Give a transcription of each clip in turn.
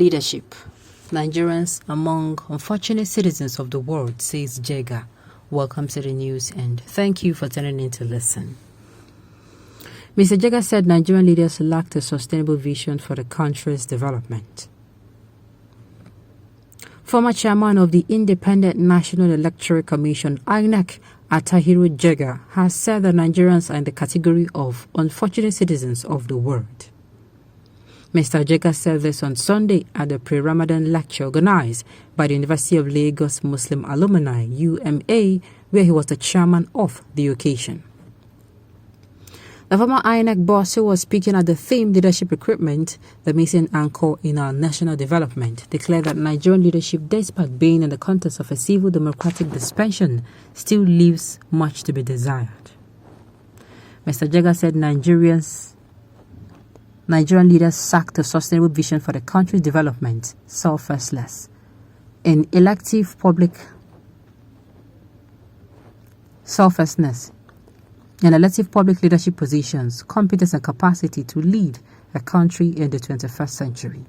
Leadership. Nigerians among unfortunate citizens of the world, says Jega. Welcome to the news and thank you for turning in to listen. Mr. Jega said Nigerian leaders lacked a sustainable vision for the country's development. Former chairman of the Independent National Electoral Commission, INEC, Atahiru Jega, has said that Nigerians are in the category of unfortunate citizens of the world. Mr. Jega said this on Sunday at the pre-Ramadan lecture organized by the University of Lagos Muslim Alumni, UMA, where he was the chairman of the occasion. The former INEC boss, who was speaking at the theme Leadership Recruitment, the missing anchor in our national development, declared that Nigerian leadership, despite being in the context of a civil democratic dispensation, still leaves much to be desired. Mr. Jega said Nigerian leaders lacked a sustainable vision for the country's development, selflessness, in elective public leadership positions, competence and capacity to lead a country in the 21st century.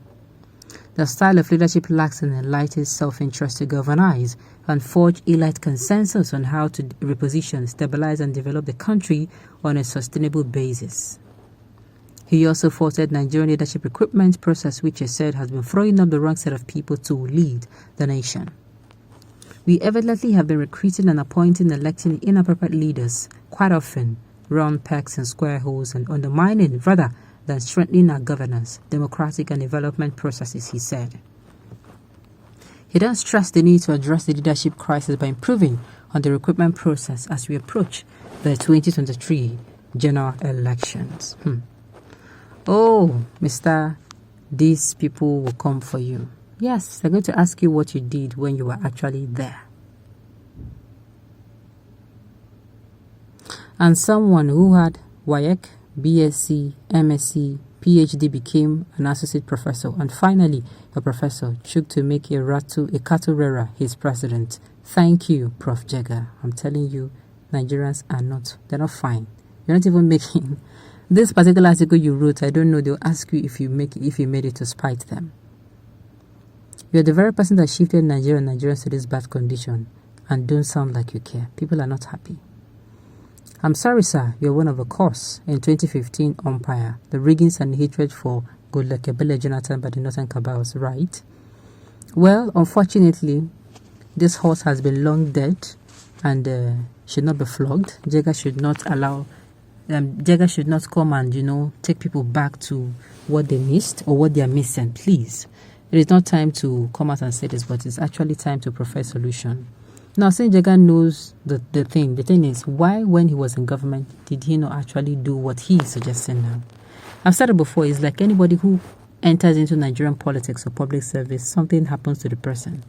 The style of leadership lacks an enlightened self-interest to galvanize and forge elite consensus on how to reposition, stabilize and develop the country on a sustainable basis. He also faulted Nigerian leadership recruitment process, which he said has been throwing up the wrong set of people to lead the nation. We evidently have been recruiting and appointing and electing inappropriate leaders, quite often round pegs and square holes, and undermining rather than strengthening our governance, democratic and development processes, he said. He then stressed the need to address the leadership crisis by improving on the recruitment process as we approach the 2023 general elections. Oh, Mr. These people will come for you. Yes, they're going to ask you what you did when you were actually there. And someone who had WAEC, BSc, MSc, PhD became an associate professor and finally a professor took to make Ekaturera his president. Thank you, Prof. Jega. I'm telling you, Nigerians they're not fine. You're not even making... This particular article you wrote, I don't know, they'll ask you if you made it to spite them. You're the very person that shifted Nigerians to this bad condition and don't sound like you care. People are not happy. I'm sorry, sir, you're one of a course. In 2015 umpire, the riggings and hatred for Goodluck Ebele Jonathan by the Northern Cabals, right? Well, unfortunately, this horse has been long dead and should not be flogged. Jega should not come and, take people back to what they missed or what they are missing. Please. It is not time to come out and say this, but it's actually time to provide solution. Now, since Jega knows the thing is, why when he was in government did he not actually do what he is suggesting now? I've said it before, it's like anybody who enters into Nigerian politics or public service, something happens to the person.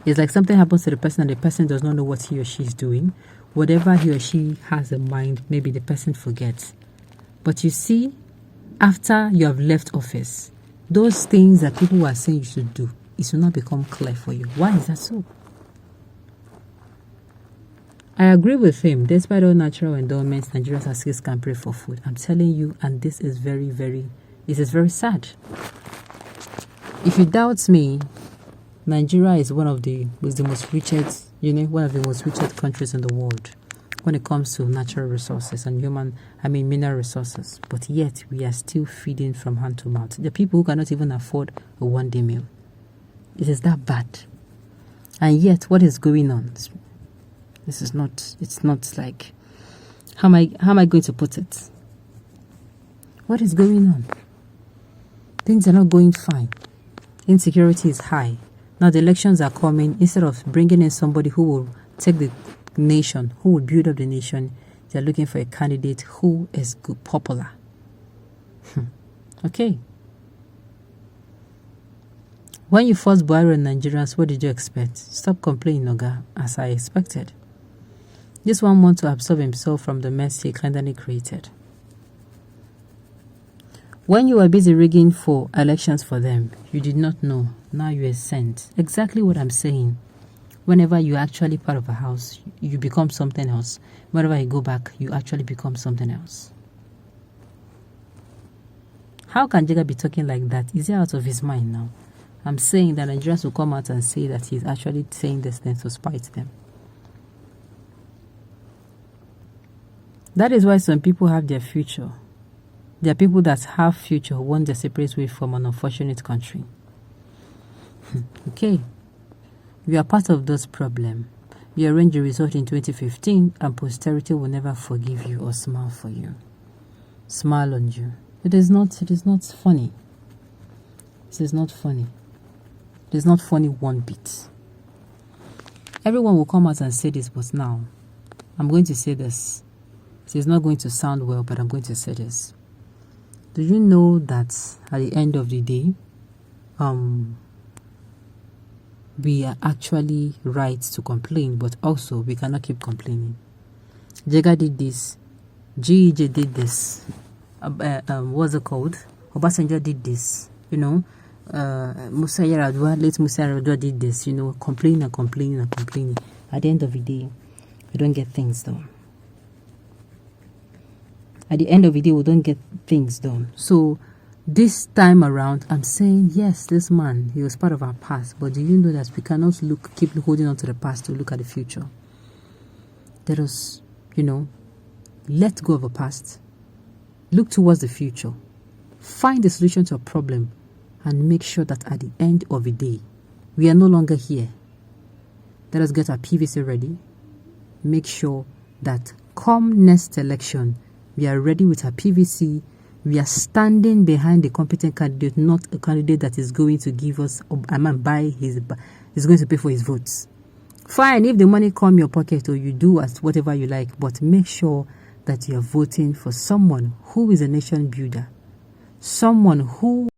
It's like something happens to the person and the person does not know what he or she is doing. Whatever he or she has in mind, maybe the person forgets. But you see, after you have left office, those things that people are saying you should do, it will not become clear for you. Why is that so? I agree with him. Despite all natural endowments, Nigerians are still scampering for food. I'm telling you, and this is very sad. If you doubt me, Nigeria is one of the most richest, one of the most richest countries in the world when it comes to natural resources and mineral resources. But yet, we are still feeding from hand to mouth. The people who cannot even afford a one-day meal. It is that bad. And yet, what is going on? It's not like, how am I going to put it? What is going on? Things are not going fine. Insecurity is high. Now the elections are coming. Instead of bringing in somebody who will take the nation, who will build up the nation, they're looking for a candidate who is good, popular. Okay. When you forced Buhari on Nigerians, what did you expect? Stop complaining, Oga, as I expected. This one wants to absorb himself from the mess he kindly created. When you were busy rigging for elections for them, you did not know. Now you are sent. Exactly what I'm saying. Whenever you're actually part of a house, you become something else. Whenever you go back, you actually become something else. How can Jega be talking like that? Is he out of his mind now? I'm saying that Nigerians will come out and say that he's actually saying this thing to spite them. That is why some people have their future. There are people that have future who want their separate way from an unfortunate country. Okay. You are part of this problem. You arrange a result in 2015 and posterity will never forgive you or smile for you. Smile on you. It is not funny. It is not funny. It is not funny one bit. Everyone will come out and say this, but now I'm going to say this. It is not going to sound well, but I'm going to say this. Do you know that at the end of the day, we are actually right to complain, but also we cannot keep complaining. Jega did this. GEJ did this. What's it called? Obasanjo did this. You know, late Musa Yar'Adua did this. You know, complaining. At the end of the day, we don't get things done. At the end of the day, we don't get things done. So this time around, I'm saying, yes, this man, he was part of our past. But do you know that we cannot keep holding on to the past to look at the future? Let us, let go of the past. Look towards the future. Find a solution to a problem and make sure that at the end of the day, we are no longer here. Let us get our PVC ready. Make sure that come next election, we are ready with our PVC. We are standing behind the competent candidate, not a candidate that is going to give us, is going to pay for his votes. Fine, if the money come your pocket or you do as whatever you like, but make sure that you are voting for someone who is a nation builder, someone who